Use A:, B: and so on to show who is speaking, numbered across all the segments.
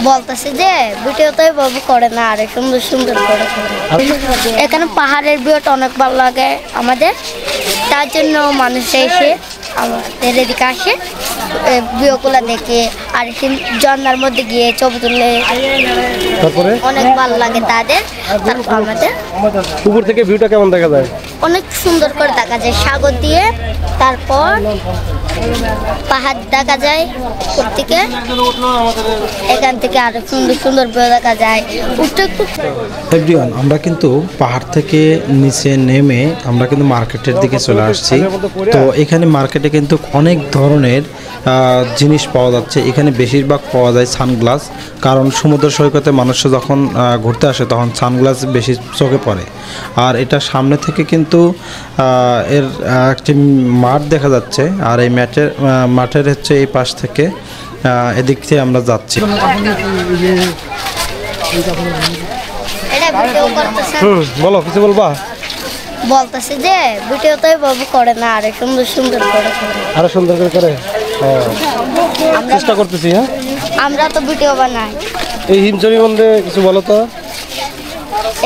A: বলতেছে যে ভিডিওতে বাবু করে না, আরে সুন্দর সুন্দর করে। এখানে পাহাড়ের ভিউটা অনেক ভালো লাগে আমাদের, তার জন্য মানুষ এসে আমাদের এদিকে আসে, ভিউগুলো দেখে আর ঝর্ণার মধ্যে গিয়ে ছবি তুলে
B: তারপরে
A: অনেক ভালো লাগে তাদের। তারপর আমাদের
B: উপর থেকে ভিউটা কেমন দেখা যায়?
A: অনেক সুন্দর করে দেখা যায় সাগর দিয়ে, তারপর পাহাড় দেখা যায় উপর থেকে, এখান থেকে আরো সুন্দর সুন্দর ভিউ দেখা যায়।
C: এভরিওয়ান, আমরা কিন্তু পাহাড় থেকে নিচে নেমে আমরা কিন্তু মার্কেটের দিকে চলে আসছি। তো এখানে মার্কেটে কিন্তু অনেক ধরনের জিনিস পাওয়া যাচ্ছে। এখানে বেশিরভাগ পাওয়া যায় সানগ্লাস, কারণ সমুদ্র সৈকতে মানুষ যখন ঘুরতে আসে তখন সানগ্লাস বেশি চোখে পড়ে। আর এটা সামনে থেকে কিন্তু এর একটি মাঠ দেখা যাচ্ছে, আর এই মাঠের হচ্ছে এই পাশ থেকে এদিক থেকে আমরা যাচ্ছি।
B: বলো, কিছু বলবা?
A: বলতেছে যে ভিডিওতে বাবু করে না, আরে সুন্দর সুন্দর করে।
B: আরো সুন্দর করে চেষ্টা করতেছি। হ্যাঁ,
A: আমরা তো ভিডিও বানাই।
B: এই হিমচরি মধ্যে কিছু বলো তো।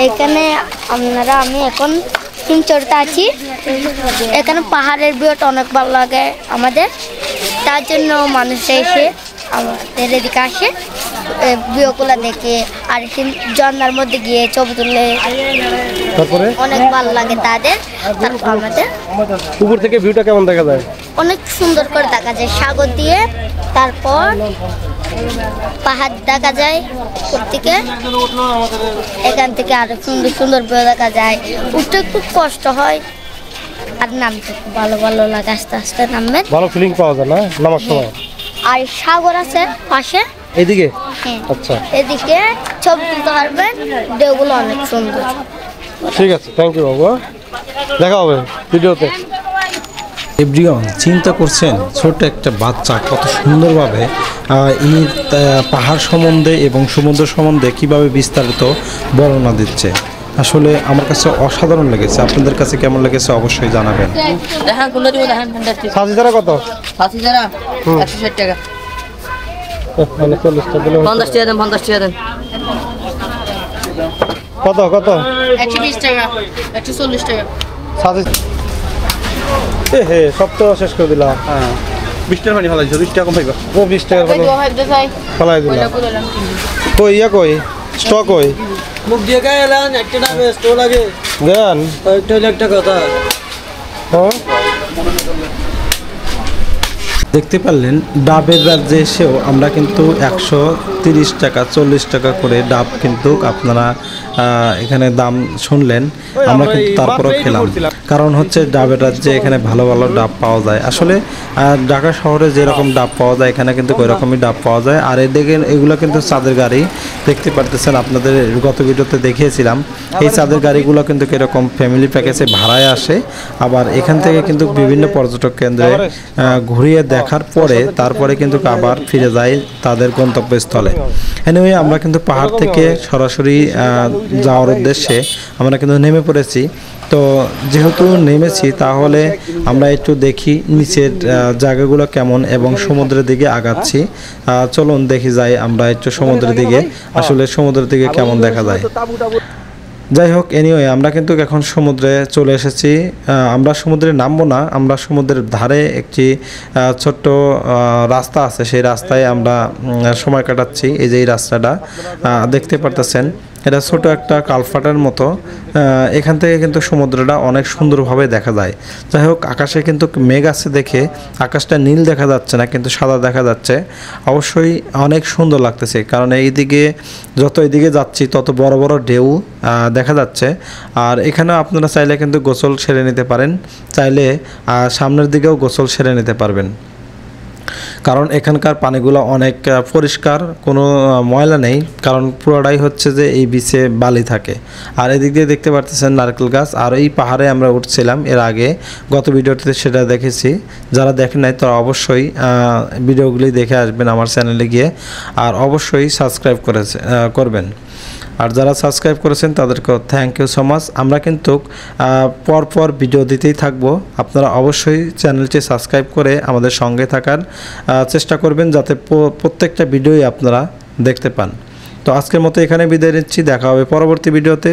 A: এখানে আমি এখন হিমচরিতে আছি। এখানে পাহাড়ের ভিউটা অনেক ভালো লাগে আমাদের, তার জন্য মানুষ এসে আমাদের এদিকে আসে, ভিউগুলো দেখে আর ঝর্ণার মধ্যে গিয়ে ছবি তুলে
B: তারপরে
A: অনেক ভালো লাগে তাদের। তারপর আমাদের
B: উপর থেকে ভিউটা কেমন দেখা যায়?
A: অনেক সুন্দর করে দেখা যায় সাগর দিয়ে, তারপর পাহাড় দেখা যায় উপর থেকে, এখান থেকে আরো সুন্দর সুন্দর ভিউ দেখা যায়। উঠতে খুব কষ্ট হয় আর নামতে খুব ভালো ভালো লাগে, আস্তে আস্তে নামবেন,
B: ভালো ফিলিং পাওয়া যায় না নামার সময়।
A: আর সাগর আছে পাশে,
B: এইদিকে।
A: হ্যাঁ,
B: আচ্ছা,
A: এদিকে ছবি তুলতে পারবেন, ঢেউগুলো অনেক সুন্দর।
B: ঠিক আছে, থ্যাংক ইউ বাবু, দেখা হবে ভিডিওতে।
C: এভরিওয়ান, চিন্তা করছেন ছোট একটা বাচ্চা কত সুন্দরভাবে এই পাহাড় সম্বন্ধে এবং সমুদ্র সম্বন্ধে কিভাবে বিস্তারিত বর্ণনা দিচ্ছে। আসলে আমার কাছে অসাধারণ লেগেছে। আপনাদের কাছে কেমন লেগেছে অবশ্যই জানাবেন।
B: সাজিদারা কত?
D: 160 টাকা।
B: মানে 40 টাকা দিলে
D: 50 টাকা দেন, 50 টাকা দেন।
B: কত কত?
D: 120 টাকা, 140 টাকা।
B: সাজি হে সব তো শেষ করে দিলাম। হ্যাঁ, 20 টাকা পানি ফেলাইছো, 20 টাকা কম পাইবা। ও 20 টাকা পানি ফেলাই দিলাম। কই কই স্টক কই?
E: মুখ দিয়ে গায়ে এলান একটা টাকা স্টো লাগে
B: দেন,
E: একটা একটা কথা।
B: হ্যাঁ,
C: দেখতে পারলেন ডাবের রাজ্যে এসেও আমরা কিন্তু 130 টাকা 40 টাকা করে ডাব কিন্তু আপনারা এখানে দাম শুনলেন। আমরা কিন্তু তারপরেও খেলাম, কারণ হচ্ছে ডাবের রাজ্যে এখানে ভালো ভালো ডাব পাওয়া যায়। আসলে ঢাকা শহরে যেরকম ডাব পাওয়া যায় এখানে কিন্তু ওই রকমই ডাব পাওয়া যায়। আর এদিকে এগুলো কিন্তু চাঁদের গাড়ি, দেখতে পারতেছেন, আপনাদের গত ভিডিওতে দেখিয়েছিলাম। এই চাঁদের গাড়িগুলো কিন্তু এরকম ফ্যামিলি প্যাকেজে ভাড়ায় আসে, আবার এখান থেকে কিন্তু বিভিন্ন পর্যটক কেন্দ্রে ঘুরিয়ে দেখার পরে তারপরে কিন্তু আবার ফিরে যায় তাদের গন্তব্যস্থলে। এনিওয়ে, আমরা কিন্তু পাহাড় থেকে সরাসরি যাওয়ার উদ্দেশ্যে আমরা কিন্তু নেমে পড়েছি। তো যেহেতু নেমেছি তাহলে আমরা একটু দেখি নিচের জায়গাগুলো কেমন এবং সমুদ্রের দিকে আগাচ্ছি। চলুন দেখি যাই আমরা একটু সমুদ্রের দিকে, আসলে সমুদ্রের দিকে কেমন দেখা যায়। যাই হোক, এনিওয়ে আমরা কিন্তু এখন সমুদ্রে চলে এসেছি। আমরা সমুদ্রে নামবো না, আমরা সমুদ্রের ধারে একটি ছোট্ট রাস্তা আছে, সেই রাস্তায় আমরা সময় কাটাচ্ছি। এই যে এই রাস্তাটা দেখতে পারতেছেন, এটা ছোট একটা কালফাটের মতো। এখান থেকে কিন্তু সমুদ্রটা অনেক সুন্দরভাবে দেখা যায়। যাই হোক, আকাশে কিন্তু মেঘ আছে দেখে আকাশটা নীল দেখা যাচ্ছে না, কিন্তু সাদা দেখা যাচ্ছে। অবশ্যই অনেক সুন্দর লাগতেছে, কারণ এইদিকে যত এইদিকে যাচ্ছি তত বড় বড় ঢেউ দেখা যাচ্ছে। আর এখানে আপনারা চাইলে কিন্তু গোসল সেরে নিতে পারেন, চাইলে সামনের দিকেও গোসল সেরে নিতে পারবেন, কারণ এখানকার পানিগুলো অনেক পরিষ্কার, কোনো ময়লা নেই, কারণ পুরোটাই হচ্ছে যে এই বিচে বালি থাকে। আর এদিক দিয়ে দেখতে পারতেছেন নারকেল গাছ। আর এই পাহাড়ে আমরা উঠছিলাম এর আগে, গত ভিডিওতে সেটা দেখেছি। যারা দেখেন নাই তারা অবশ্যই ভিডিওগুলি দেখে আসবেন আমার চ্যানেলে গিয়ে, আর অবশ্যই সাবস্ক্রাইব করবেন। আর যারা সাবস্ক্রাইব করেছেন তাদেরকে থ্যাংক ইউ সো মাচ। আমরা কিন্তু পরপর ভিডিও দিতেই থাকবো, আপনারা অবশ্যই চ্যানেলটি সাবস্ক্রাইব করে আমাদের সঙ্গে থাকার চেষ্টা করবেন, যাতে প্রত্যেকটা ভিডিওই আপনারা দেখতে পান। তো আজকের মতো এখানে বিদায় নিচ্ছি, দেখা হবে পরবর্তী ভিডিওতে।